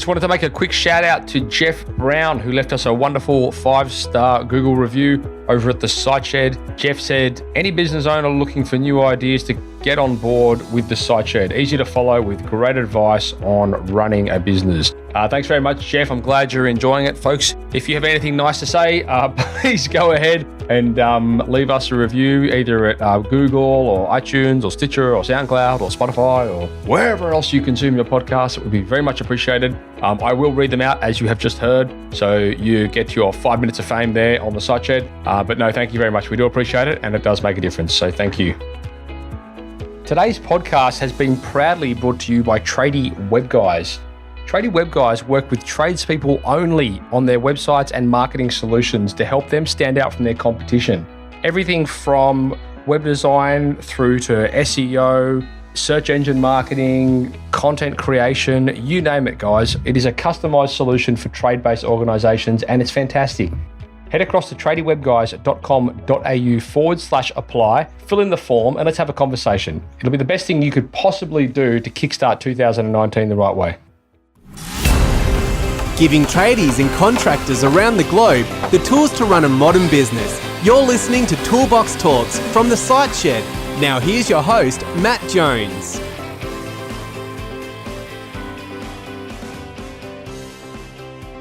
just wanted to make a quick shout out to Jeff Brown, who left us a wonderful 5-star Google review over at the Site Shed. Jeff said, any business owner looking for new ideas to get on board with the Site Shed. Easy to follow with great advice on running a business. Thanks very much, Jeff. I'm glad you're enjoying it, folks. If you have anything nice to say, please go ahead and leave us a review either at Google or iTunes or Stitcher or SoundCloud or Spotify or wherever else you consume your podcast. It would be very much appreciated. I will read them out as you have just heard, so you get your 5 minutes of fame there on the Site Shed. But no, thank you very much. We do appreciate it, and it does make a difference, so thank you. Today's podcast has been proudly brought to you by Tradie Web Guys. Tradie Web Guys work with tradespeople only on their websites and marketing solutions to help them stand out from their competition. Everything from web design through to SEO, search engine marketing, content creation, you name it, guys. It is a customized solution for trade-based organizations, and it's fantastic. Head across to tradiewebguys.com.au/apply, fill in the form, and let's have a conversation. It'll be the best thing you could possibly do to kickstart 2019 the right way. Giving tradies and contractors around the globe the tools to run a modern business. You're listening to Toolbox Talks from the Site Shed. Now here's your host, Matt Jones.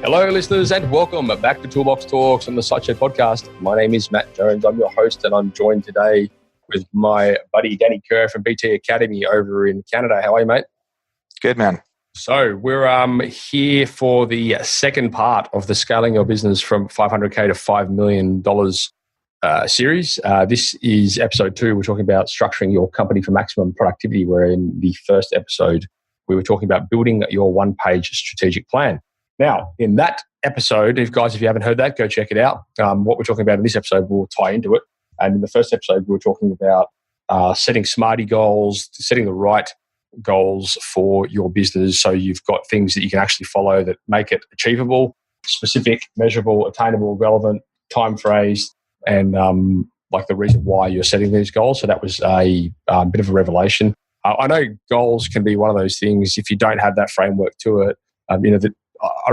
Hello, listeners, and welcome back to Toolbox Talks on the Site Shed podcast. My name is Matt Jones. I'm your host, and I'm joined today with my buddy Danny Kerr from BT Academy over in Canada. How are you, mate? Good, man. So we're here for the second part of the Scaling Your Business from $500K to $5 million series. This is episode 2. We're talking about structuring your company for maximum productivity, where in the first episode, we were talking about building your one-page strategic plan. Now, in that episode, if you haven't heard that, go check it out. What we're talking about in this episode will tie into it. And in the first episode, we were talking about setting smarty goals, setting the right goals for your business, so you've got things that you can actually follow that make it achievable, specific, measurable, attainable, relevant, time phrased, and like the reason why you're setting these goals. So that was a bit of a revelation. I know goals can be one of those things, if you don't have that framework to it, that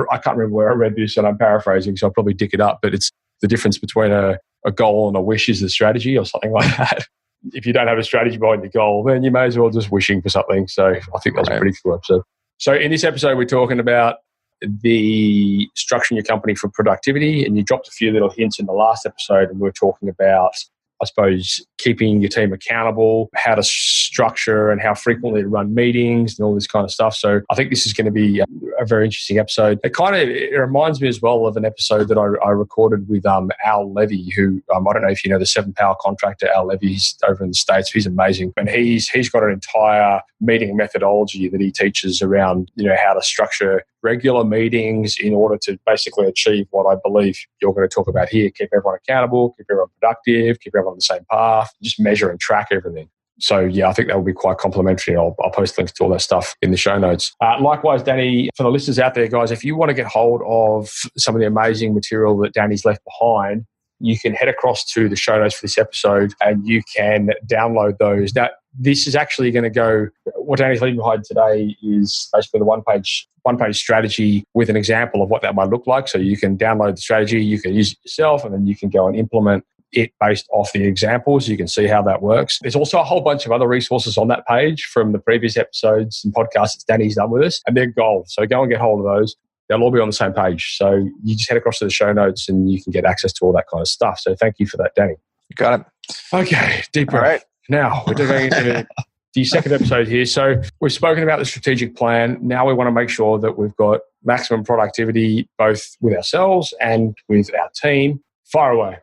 I can't remember where I read this, and I'm paraphrasing, so I'll probably dick it up, but it's the difference between a goal and a wish is the strategy, or something like that. If you don't have a strategy behind your goal, then you may as well just wishing for something. So I think that's a pretty cool episode. So in this episode, we're talking about the structuring your company for productivity, and you dropped a few little hints in the last episode, and we were talking about, I suppose, keeping your team accountable, how to structure and how frequently to run meetings and all this kind of stuff. So I think this is going to be a very interesting episode. It reminds me as well of an episode that I recorded with Al Levy, who I don't know if you know the 7-Power contractor. Al Levy, he's over in the States. He's amazing, and he's got an entire meeting methodology that he teaches around how to structure regular meetings in order to basically achieve what I believe you're going to talk about here. Keep everyone accountable, keep everyone productive, keep everyone on the same path, just measure and track everything. So yeah, I think that will be quite complimentary. I'll post links to all that stuff in the show notes. Likewise, Danny, for the listeners out there, guys, if you want to get hold of some of the amazing material that Danny's left behind, you can head across to the show notes for this episode and you can download those. Now, this is actually going to go, what Danny's leaving behind today is basically the one-page strategy with an example of what that might look like. So you can download the strategy, you can use it yourself, and then you can go and implement it based off the examples. You can see how that works. There's also a whole bunch of other resources on that page from the previous episodes and podcasts that Danny's done with us, and they're gold. So go and get hold of those. They'll all be on the same page. So you just head across to the show notes and you can get access to all that kind of stuff. So thank you for that, Danny. You got it. Okay, deep breath. All right. Now we're going into the second episode here. So we've spoken about the strategic plan. Now we want to make sure that we've got maximum productivity both with ourselves and with our team. Fire away.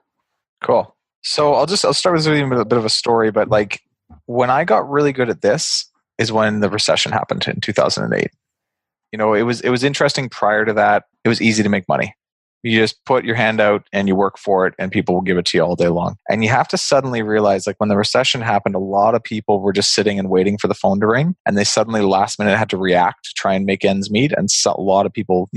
Cool. So I'll start with a bit of a story, but like when I got really good at this is when the recession happened in 2008. It was interesting prior to that. It was easy to make money. You just put your hand out and you work for it and people will give it to you all day long. And you have to suddenly realize, like when the recession happened, a lot of people were just sitting and waiting for the phone to ring, and they suddenly last minute had to react to try and make ends meet. And so a lot of people,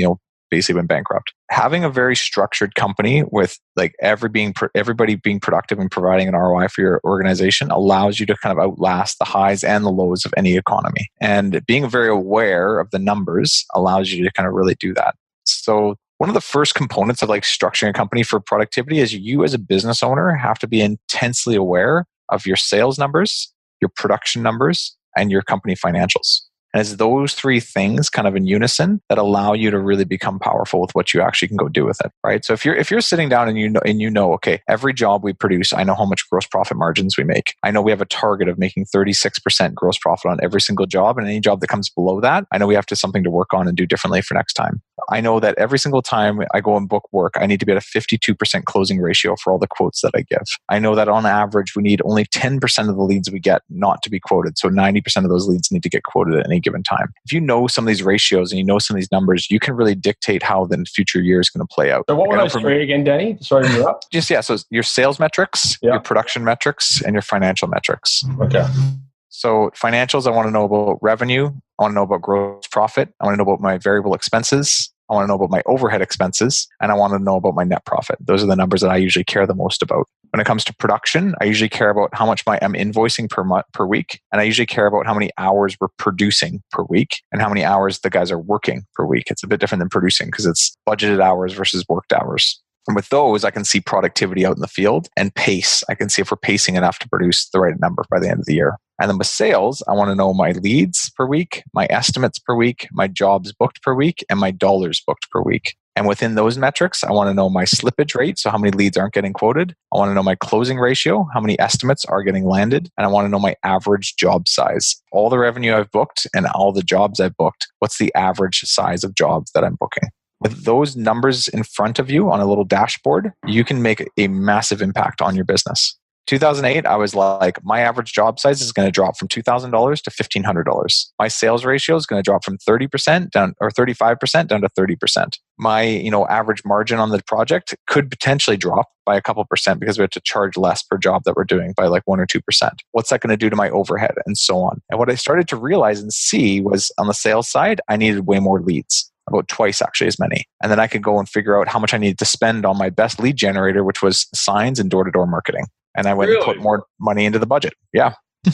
basically went bankrupt. Having a very structured company with like everybody being productive and providing an ROI for your organization allows you to kind of outlast the highs and the lows of any economy. And being very aware of the numbers allows you to kind of really do that. So one of the first components of like structuring a company for productivity is you as a business owner have to be intensely aware of your sales numbers, your production numbers, and your company financials. And it's those three things kind of in unison that allow you to really become powerful with what you actually can go do with it, right? So if you're sitting down and you know, okay, every job we produce, I know how much gross profit margins we make. I know we have a target of making 36% gross profit on every single job, and any job that comes below that, I know we have to something to work on and do differently for next time. I know that every single time I go and book work, I need to be at a 52% closing ratio for all the quotes that I give. I know that on average, we need only 10% of the leads we get not to be quoted. So 90% of those leads need to get quoted at any given time. If you know some of these ratios and you know some of these numbers, you can really dictate how the future year is going to play out. So what were those three again, Danny? Sorry to interrupt. So your sales metrics, your production metrics, and your financial metrics. Okay. So financials, I want to know about revenue. I want to know about gross profit. I want to know about my variable expenses. I want to know about my overhead expenses, and I want to know about my net profit. Those are the numbers that I usually care the most about. When it comes to production, I usually care about how much I'm invoicing per week, and I usually care about how many hours we're producing per week and how many hours the guys are working per week. It's a bit different than producing because it's budgeted hours versus worked hours. And with those, I can see productivity out in the field and pace. I can see if we're pacing enough to produce the right number by the end of the year. And then with sales, I want to know my leads per week, my estimates per week, my jobs booked per week, and my dollars booked per week. And within those metrics, I want to know my slippage rate, so how many leads aren't getting quoted. I want to know my closing ratio, how many estimates are getting landed. And I want to know my average job size. All the revenue I've booked and all the jobs I've booked, what's the average size of jobs that I'm booking? With those numbers in front of you on a little dashboard, you can make a massive impact on your business. 2008, I was like, my average job size is going to drop from $2,000 to $1,500. My sales ratio is going to drop from 30% down or 35% down to 30%. My, average margin on the project could potentially drop by a couple percent because we have to charge less per job that we're doing by like 1 or 2%. What's that going to do to my overhead and so on? And what I started to realize and see was on the sales side, I needed way more leads. About twice actually as many. And then I could go and figure out how much I needed to spend on my best lead generator, which was signs and door-to-door marketing. And I went and put more money into the budget. Yeah. We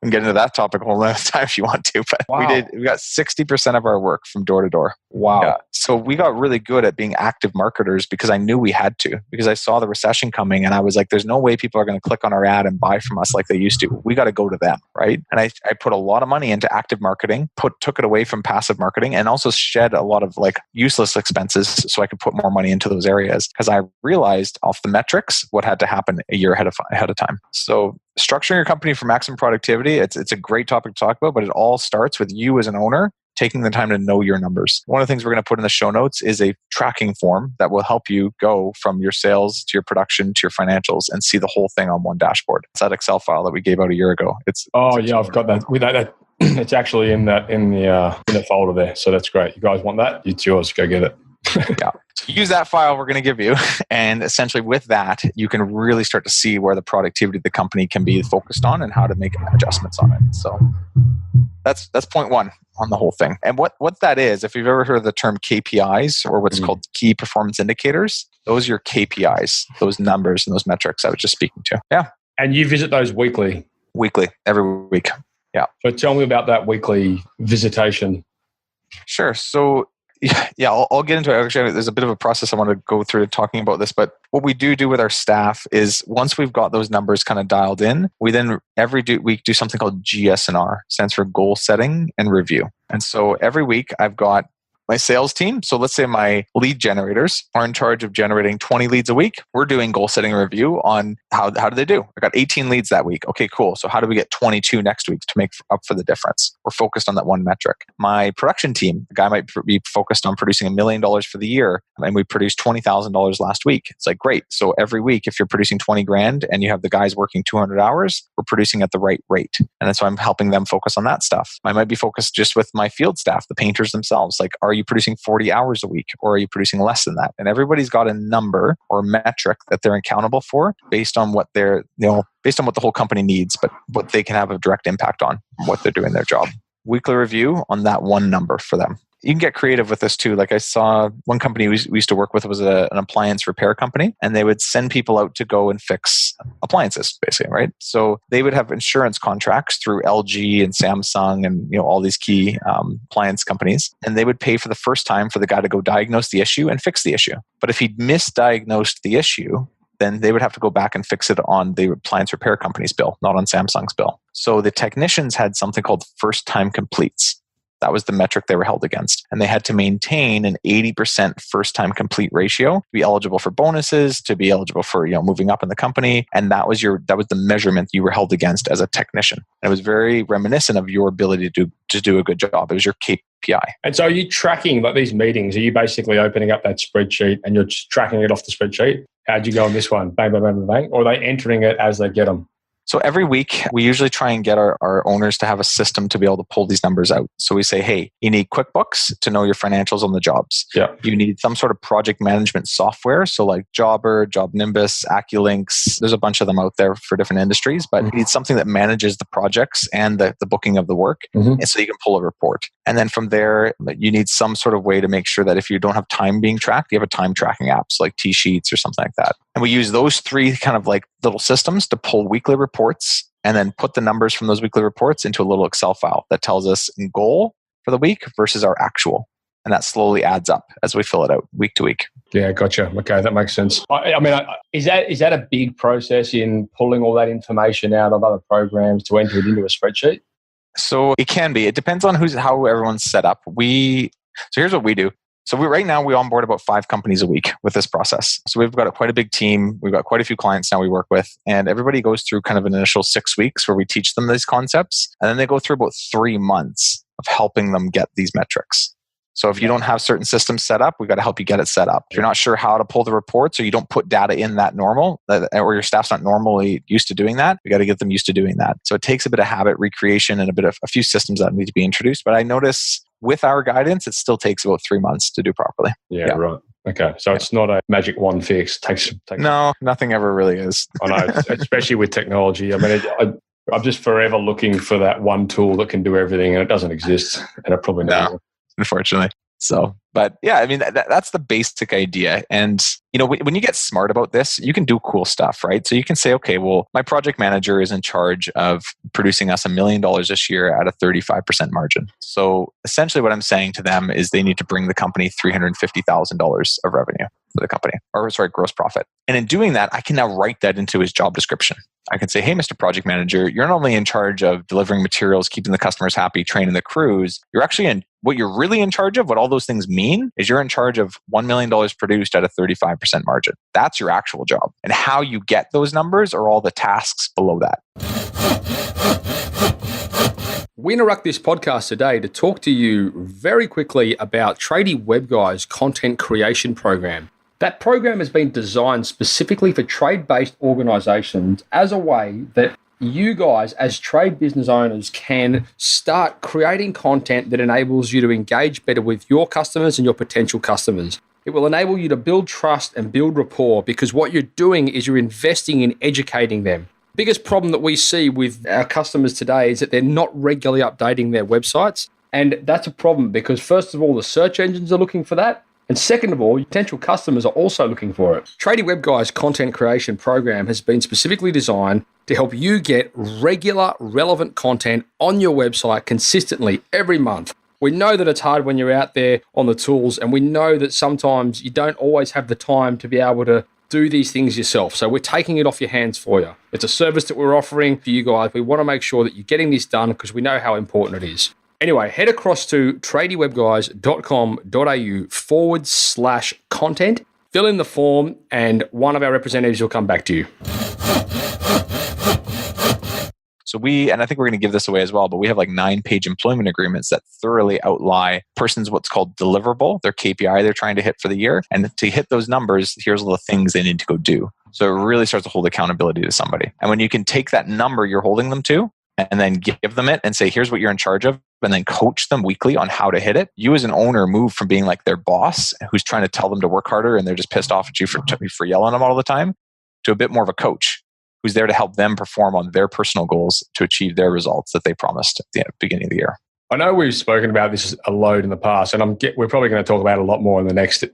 can get into that topic a whole other time if you want to. But we got 60% of our work from door to door. Wow. Yeah. So we got really good at being active marketers because I knew we had to, because I saw the recession coming and I was like, there's no way people are going to click on our ad and buy from us like they used to. We got to go to them. Right. And I put a lot of money into active marketing, took it away from passive marketing, and also shed a lot of like useless expenses so I could put more money into those areas because I realized off the metrics what had to happen a year ahead of time. So structuring your company for maximum productivity, it's a great topic to talk about, but it all starts with you as an owner taking the time to know your numbers. One of the things we're going to put in the show notes is a tracking form that will help you go from your sales to your production to your financials and see the whole thing on one dashboard. It's that Excel file that we gave out a year ago. I've got that. With that, it's actually in the folder there. So that's great. You guys want that? It's yours. Go get it. Yeah. So use that file we're going to give you. And essentially with that, you can really start to see where the productivity of the company can be focused on and how to make adjustments on it. So that's point one on the whole thing. And what that is, if you've ever heard of the term KPIs or what's called key performance indicators, those are your KPIs, those numbers and those metrics I was just speaking to. Yeah. And you visit those weekly? Weekly, every week. Yeah. So tell me about that weekly visitation. Sure. So yeah, I'll get into it. Actually, there's a bit of a process I want to go through talking about this, but what we do with our staff is once we've got those numbers kind of dialed in, we then every week do something called GS&R, stands for goal setting and review. And so every week I've got my sales team. So let's say my lead generators are in charge of generating 20 leads a week. We're doing goal setting review on how do they do? I got 18 leads that week. Okay, cool. So how do we get 22 next week to make up for the difference? We're focused on that one metric. My production team, the guy might be focused on producing $1 million for the year, and we produced $20,000 last week. It's like, great. So every week, if you're producing 20 grand and you have the guys working 200 hours, we're producing at the right rate. And that's why I'm helping them focus on that stuff. I might be focused just with my field staff, the painters themselves. Like, are you producing 40 hours a week or are you producing less than that? And everybody's got a number or metric that they're accountable for based on what based on what the whole company needs, but what they can have a direct impact on what they're doing their job. Weekly review on that one number for them. You can get creative with this too. Like I saw one company we used to work with was an appliance repair company, and they would send people out to go and fix appliances, basically, right? So they would have insurance contracts through LG and Samsung and all these key appliance companies, and they would pay for the first time for the guy to go diagnose the issue and fix the issue. But if he'd misdiagnosed the issue, then they would have to go back and fix it on the appliance repair company's bill, not on Samsung's bill. So the technicians had something called first time completes. That was the metric they were held against. And they had to maintain an 80% first time complete ratio to be eligible for bonuses, to be eligible for moving up in the company. And that was the measurement you were held against as a technician. And it was very reminiscent of your ability to do a good job. It was your KPI. And so are you tracking like these meetings? Are you basically opening up that spreadsheet and you're just tracking it off the spreadsheet? How'd you go on this one? Bang, bang, bang, bang, bang. Or are they entering it as they get them? So every week, we usually try and get our owners to have a system to be able to pull these numbers out. So we say, hey, you need QuickBooks to know your financials on the jobs. Yeah. You need some sort of project management software. So like Jobber, Job Nimbus, AccuLinks, there's a bunch of them out there for different industries, but you need something that manages the projects and the booking of the work. And so you can pull a report. And then from there, you need some sort of way to make sure that if you don't have time being tracked, you have a time tracking app, so like T-Sheets or something like that. And we use those three kind of like little systems to pull weekly reports and then put the numbers from those weekly reports into a little Excel file that tells us in goal for the week versus our actual. And that slowly adds up as we fill it out week to week. Yeah, gotcha. Okay, that makes sense. I mean, is that a big process in pulling all that information out of other programs to enter it into a spreadsheet? So it can be. It depends on how everyone's set up. So here's what we do. So right now we onboard about 5 companies a week with this process. So we've got quite a big team. We've got quite a few clients now we work with, and everybody goes through kind of an initial 6 weeks where we teach them these concepts, and then they go through about 3 months of helping them get these metrics. So if you don't have certain systems set up, we've got to help you get it set up. If you're not sure how to pull the reports or you don't put data in that normal, or your staff's not normally used to doing that, we got to get them used to doing that. So it takes a bit of habit recreation and a few systems that need to be introduced. But I notice with our guidance, it still takes about 3 months to do properly. Yeah. Right. Okay. So it's not a magic wand fix. No, nothing ever really is. I know, especially with technology. I mean, I'm just forever looking for that one tool that can do everything, and it doesn't exist, and it probably never will. Unfortunately. So, but yeah, I mean, that's the basic idea. And, when you get smart about this, you can do cool stuff, right? So you can say, okay, well, my project manager is in charge of producing us $1 million this year at a 35% margin. So essentially what I'm saying to them is they need to bring the company $350,000 of revenue for the company, gross profit. And in doing that, I can now write that into his job description. I can say, hey, Mr. Project Manager, you're not only in charge of delivering materials, keeping the customers happy, training the crews, what you're really in charge of, what all those things mean, is you're in charge of $1 million produced at a 35% margin. That's your actual job. And how you get those numbers are all the tasks below that. We interrupt this podcast today to talk to you very quickly about Tradie Web Guy's content creation program. That program has been designed specifically for trade-based organizations as a way that you guys as trade business owners can start creating content that enables you to engage better with your customers and your potential customers. It will enable you to build trust and build rapport, because what you're doing is you're investing in educating them. Biggest problem that we see with our customers today is that they're not regularly updating their websites. And that's a problem because, first of all, the search engines are looking for that. And second of all, potential customers are also looking for it. Tradie Web Guy's content creation program has been specifically designed to help you get regular, relevant content on your website consistently every month. We know that it's hard when you're out there on the tools, and we know that sometimes you don't always have the time to be able to do these things yourself. So we're taking it off your hands for you. It's a service that we're offering for you guys. We want to make sure that you're getting this done because we know how important it is. Anyway, head across to tradiewebguys.com.au/content, fill in the form, and one of our representatives will come back to you. So and I think we're going to give this away as well, but we have like 9-page employment agreements that thoroughly outline person's what's called deliverable, their KPI they're trying to hit for the year. And to hit those numbers, here's all the things they need to go do. So it really starts to hold accountability to somebody. And when you can take that number you're holding them to and then give them it and say, here's what you're in charge of, and then coach them weekly on how to hit it, you as an owner move from being like their boss who's trying to tell them to work harder and they're just pissed off at you for yelling at them all the time, to a bit more of a coach who's there to help them perform on their personal goals to achieve their results that they promised at the beginning of the year. I know we've spoken about this a load in the past, and we're probably going to talk about it a lot more in the next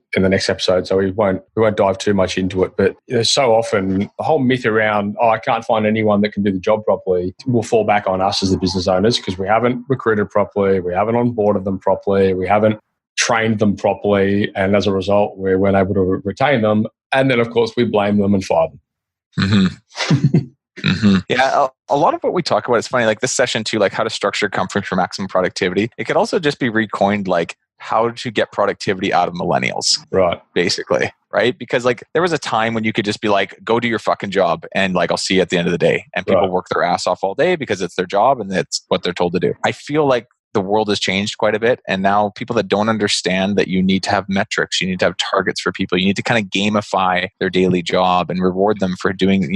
episode. So we won't dive too much into it. But so often the whole myth around I can't find anyone that can do the job properly will fall back on us as the business owners because we haven't recruited properly, we haven't onboarded them properly, we haven't trained them properly, and as a result, we weren't able to retain them. And then, of course, we blame them and fire them. Mm-hmm. Mm-hmm. Yeah, a lot of what we talk about, it's funny, like this session too, like how to structure conference for maximum productivity. It could also just be recoined like how to get productivity out of millennials. Right. Basically. Right. Because like there was a time when you could just be like, go do your fucking job and like, I'll see you at the end of the day. And people work their ass off all day because it's their job and it's what they're told to do. I feel like the world has changed quite a bit. And now people that don't understand that you need to have metrics, you need to have targets for people, you need to kind of gamify their daily job and reward them for doing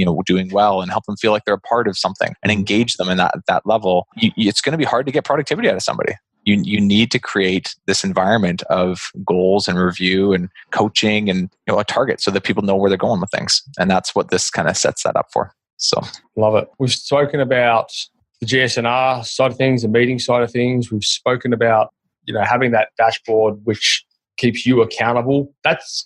well and help them feel like they're a part of something and engage them in that level. It's going to be hard to get productivity out of somebody. You need to create this environment of goals and review and coaching and a target so that people know where they're going with things. And that's what this kind of sets that up for. So love it. We've spoken about the GSNR side of things, the meeting side of things. We've spoken about, having that dashboard which keeps you accountable. That's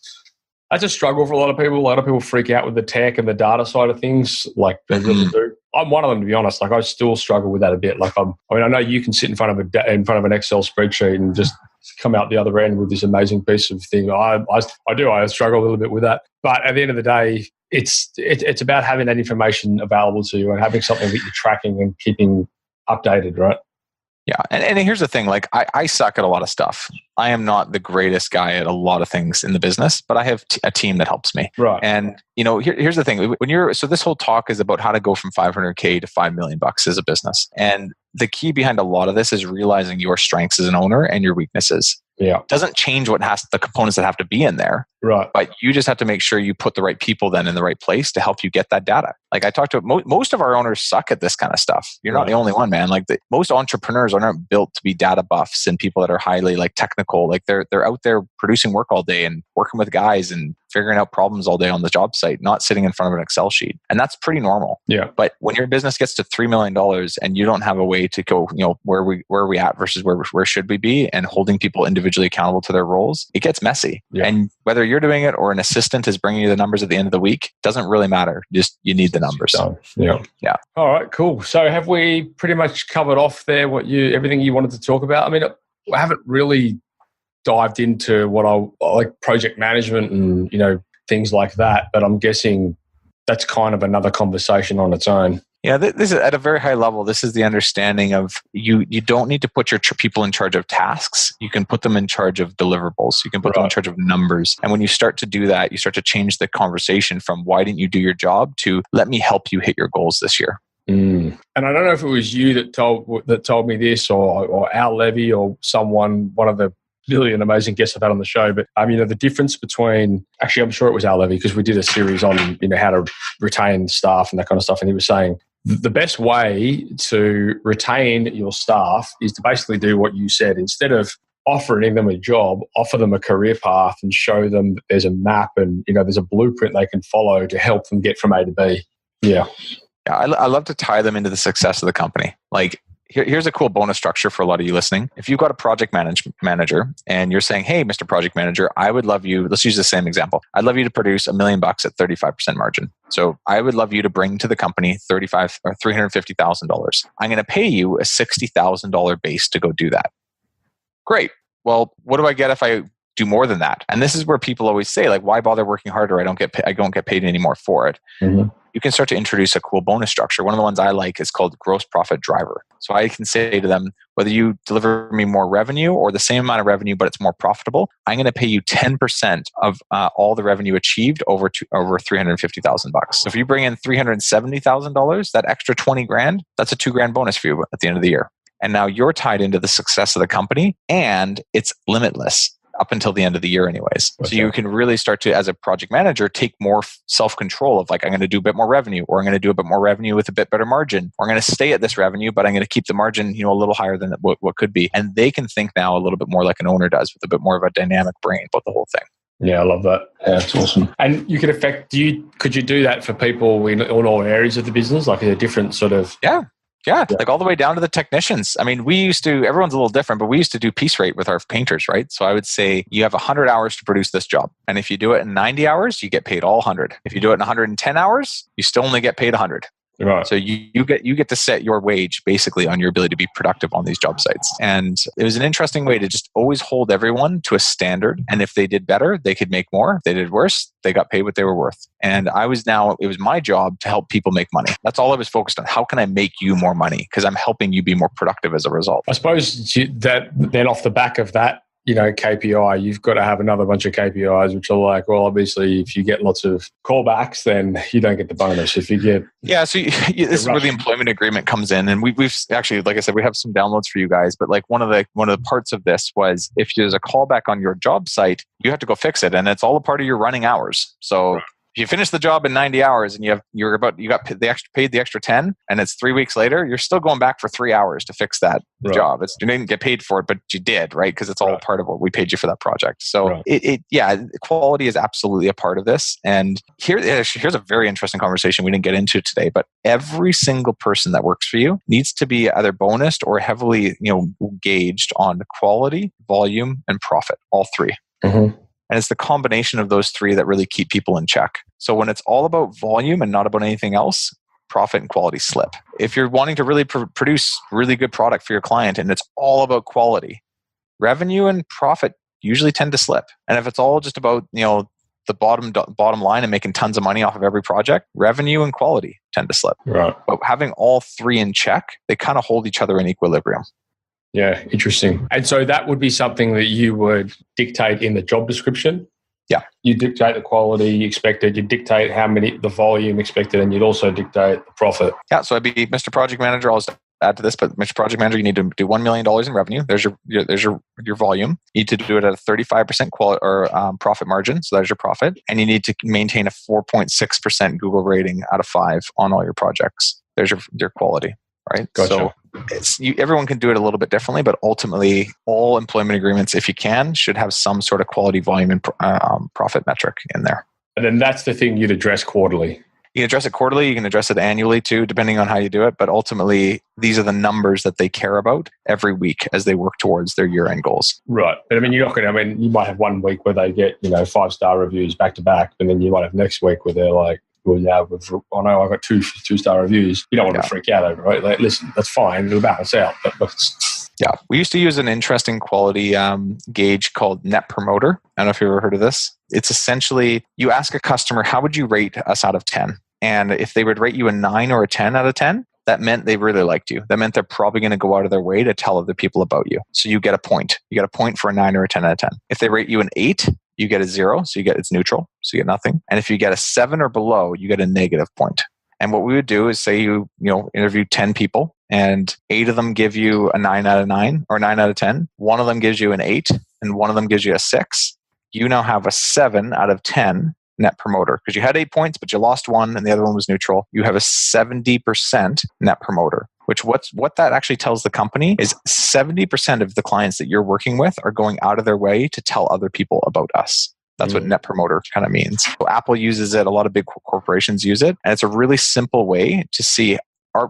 a struggle for a lot of people. A lot of people freak out with the tech and the data side of things, like they really do. I'm one of them, to be honest. Like I still struggle with that a bit. Like I know you can sit in front of an Excel spreadsheet and just come out the other end with this amazing piece of thing. I struggle a little bit with that. But at the end of the day, it's about having that information available to you and having something that you're tracking and keeping updated, right? Yeah. And here's the thing, like I suck at a lot of stuff. I am not the greatest guy at a lot of things in the business, but I have a team that helps me. Right. And here's the thing, so this whole talk is about how to go from $500K to $5 million as a business. And the key behind a lot of this is realizing your strengths as an owner and your weaknesses. Yeah. It doesn't change the components that have to be in there. Right. But you just have to make sure you put the right people then in the right place to help you get that data. Like I talked to most of our owners suck at this kind of stuff. You're not the only one, man. Like most entrepreneurs are not built to be data buffs and people that are highly like technical. Like they're out there producing work all day and working with guys and figuring out problems all day on the job site, not sitting in front of an Excel sheet. And that's pretty normal. Yeah. But when your business gets to $3 million and you don't have a way to go, where are we at versus where should we be, and holding people individually accountable to their roles, it gets messy. Yeah. And whether you're doing it or an assistant is bringing you the numbers at the end of the week, doesn't really matter. Just you need the numbers. Yeah. Yeah. All right, cool. So have we pretty much covered off there everything you wanted to talk about? I mean, I haven't really dived into what I like, project management and, things like that, but I'm guessing that's kind of another conversation on its own. Yeah, this is at a very high level. This is the understanding of you don't need to put your people in charge of tasks. You can put them in charge of deliverables. You can put them in charge of numbers. And when you start to do that, you start to change the conversation from why didn't you do your job to let me help you hit your goals this year. And I don't know if it was you that told me this or Al Levy or one of the million amazing guests I've had on the show, but the difference between, actually I'm sure it was Al Levy because we did a series on how to retain staff and that kind of stuff, and he was saying the best way to retain your staff is to basically do what you said. Instead of offering them a job, offer them a career path and show them that there's a map and there's a blueprint they can follow to help them get from A to B. Yeah, I love to tie them into the success of the company. Like here's a cool bonus structure for a lot of you listening. If you've got a project manager and you're saying, hey, Mr. Project Manager, I would love you, let's use the same example. I'd love you to produce $1 million at 35% margin. So I would love you to bring to the company $350,000. I'm going to pay you a $60,000 base to go do that. Great. Well, what do I get if I do more than that? And this is where people always say, like, why bother working harder? I don't get paid anymore for it. Mm-hmm. You can start to introduce a cool bonus structure. One of the ones I like is called gross profit driver. So I can say to them, whether you deliver me more revenue or the same amount of revenue, but it's more profitable, I'm going to pay you 10% of all the revenue achieved over $350,000. So if you bring in $370,000, that extra 20 grand, that's a $2,000 bonus for you at the end of the year. And now you're tied into the success of the company, and it's limitless up until the end of the year anyways. Okay. So you can really start to, as a project manager, take more self-control of like, I'm going to do a bit more revenue, or I'm going to do a bit more revenue with a bit better margin, or I'm going to stay at this revenue, but I'm going to keep the margin, a little higher than what could be. And they can think now a little bit more like an owner does, with a bit more of a dynamic brain about the whole thing. Yeah, I love that. Yeah, that's awesome. And you could you do that for people in all areas of the business? Like a different sort of... Yeah. Yeah, like all the way down to the technicians. I mean, everyone's a little different, but we used to do piece rate with our painters, right? So I would say you have 100 hours to produce this job. And if you do it in 90 hours, you get paid all 100. If you do it in 110 hours, you still only get paid 100. Right. So you get to set your wage basically on your ability to be productive on these job sites. And it was an interesting way to just always hold everyone to a standard. And if they did better, they could make more. If they did worse, they got paid what they were worth. And it was my job to help people make money. That's all I was focused on. How can I make you more money? Because I'm helping you be more productive as a result. I suppose that then off the back of that, KPI, you've got to have another bunch of KPIs, which are like, well, obviously, if you get lots of callbacks, then you don't get the bonus. If you get... Yeah, so this is where the employment agreement comes in. And we've actually, like I said, we have some downloads for you guys. But like one of the parts of this was if there's a callback on your job site, you have to go fix it. And it's all a part of your running hours. So... Right. If you finish the job in 90 hours and you got paid the extra 10 and it's 3 weeks later, you're still going back for 3 hours to fix that job. You didn't get paid for it, but you did, right? Because it's all part of what we paid you for that project. So quality is absolutely a part of this. And here's a very interesting conversation we didn't get into today, but every single person that works for you needs to be either bonused or heavily, gauged on quality, volume, and profit, all three. Mm-hmm. And it's the combination of those three that really keep people in check. So when it's all about volume and not about anything else, profit and quality slip. If you're wanting to really produce really good product for your client and it's all about quality, revenue and profit usually tend to slip. And if it's all just about, the bottom line and making tons of money off of every project, revenue and quality tend to slip. Right. But having all three in check, they kind of hold each other in equilibrium. Yeah, interesting. And so that would be something that you would dictate in the job description? Yeah. You dictate the quality expected, you dictate the volume expected, and you'd also dictate the profit. Yeah, so I'd be Mr. Project Manager. I'll just add to this, but Mr. Project Manager, you need to do $1 million in revenue. There's your volume. You need to do it at a 35% quality or profit margin. So there's your profit. And you need to maintain a 4.6% Google rating out of 5 on all your projects. There's your quality. Right. Gotcha. So everyone can do it a little bit differently, but ultimately all employment agreements, if you can, should have some sort of quality, volume, and profit metric in there. And then that's the thing you'd address quarterly. You can address it quarterly. You can address it annually too, depending on how you do it. But ultimately, these are the numbers that they care about every week as they work towards their year-end goals. Right. But you're not going to, you might have 1 week where they get, 5-star reviews back to back, and then you might have next week where they're like, well, yeah, I know I got 2-star reviews. You don't want to freak out over it, right? Like, listen, that's fine. It'll balance out. But yeah, we used to use an interesting quality gauge called Net Promoter. I don't know if you've ever heard of this. It's essentially, you ask a customer, how would you rate us out of 10? And if they would rate you a 9 or a 10 out of 10, that meant they really liked you. That meant they're probably going to go out of their way to tell other people about you. So you get a point. You get a point for a 9 or a 10 out of 10. If they rate you an 8, you get a 0. So it's neutral. So you get nothing. And if you get a 7 or below, you get a negative point. And what we would do is say you interview 10 people and 8 of them give you a 9 out of 9 or 9 out of 10. 1 of them gives you an 8 and 1 of them gives you a 6. You now have a 7 out of 10 Net Promoter because you had 8 points, but you lost 1 and the other one was neutral. You have a 70% Net Promoter, which what that actually tells the company is 70% of the clients that you're working with are going out of their way to tell other people about us. That's what Net Promoter kind of means. So Apple uses it. A lot of big corporations use it. And it's a really simple way to see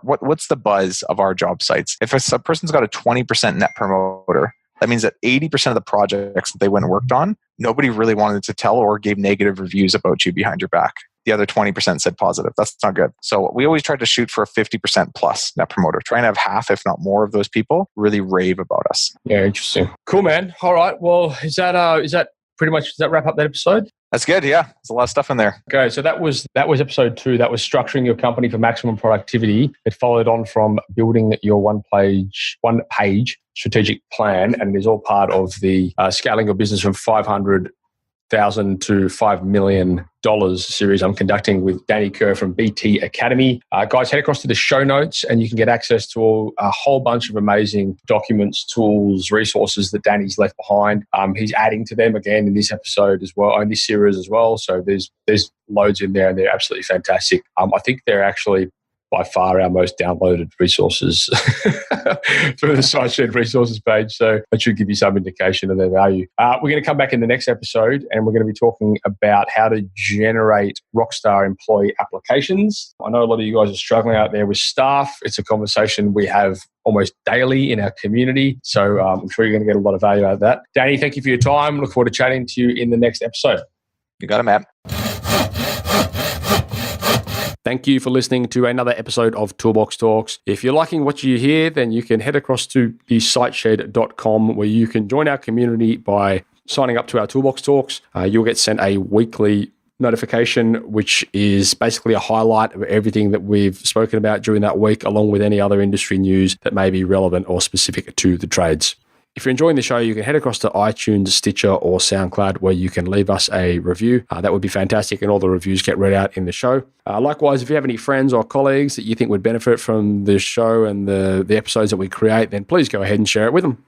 what's the buzz of our job sites. If a person's got a 20% Net Promoter, that means that 80% of the projects that they went and worked on, nobody really wanted to tell or gave negative reviews about you behind your back. The other 20% said positive. That's not good. So we always try to shoot for a 50% plus Net Promoter. Trying to have half, if not more, of those people really rave about us. Yeah, interesting. Cool, man. All right. Well, is that pretty much, does that wrap up that episode? That's good. Yeah. There's a lot of stuff in there. Okay. So that was episode 2. That was structuring your company for maximum productivity. It followed on from building your one page strategic plan. And it is all part of the scaling your business from $500,000 to $5 million series I'm conducting with Danny Kerr from BT Academy. Guys, head across to the show notes and you can get access to a whole bunch of amazing documents, tools, resources that Danny's left behind. He's adding to them again in this episode as well, in this series as well. So there's loads in there and they're absolutely fantastic. I think they're actually by far our most downloaded resources through the SiteShed resources page. So that should give you some indication of their value. We're going to come back in the next episode and we're going to be talking about how to generate rockstar employee applications. I know a lot of you guys are struggling out there with staff. It's a conversation we have almost daily in our community. So I'm sure you're going to get a lot of value out of that. Danny, thank you for your time. Look forward to chatting to you in the next episode. You got it, Matt. Thank you for listening to another episode of Toolbox Talks. If you're liking what you hear, then you can head across to the siteshed.com where you can join our community by signing up to our Toolbox Talks. You'll get sent a weekly notification, which is basically a highlight of everything that we've spoken about during that week, along with any other industry news that may be relevant or specific to the trades. If you're enjoying the show, you can head across to iTunes, Stitcher, or SoundCloud, where you can leave us a review. That would be fantastic, and all the reviews get read out in the show. Likewise, if you have any friends or colleagues that you think would benefit from the show and the episodes that we create, then please go ahead and share it with them.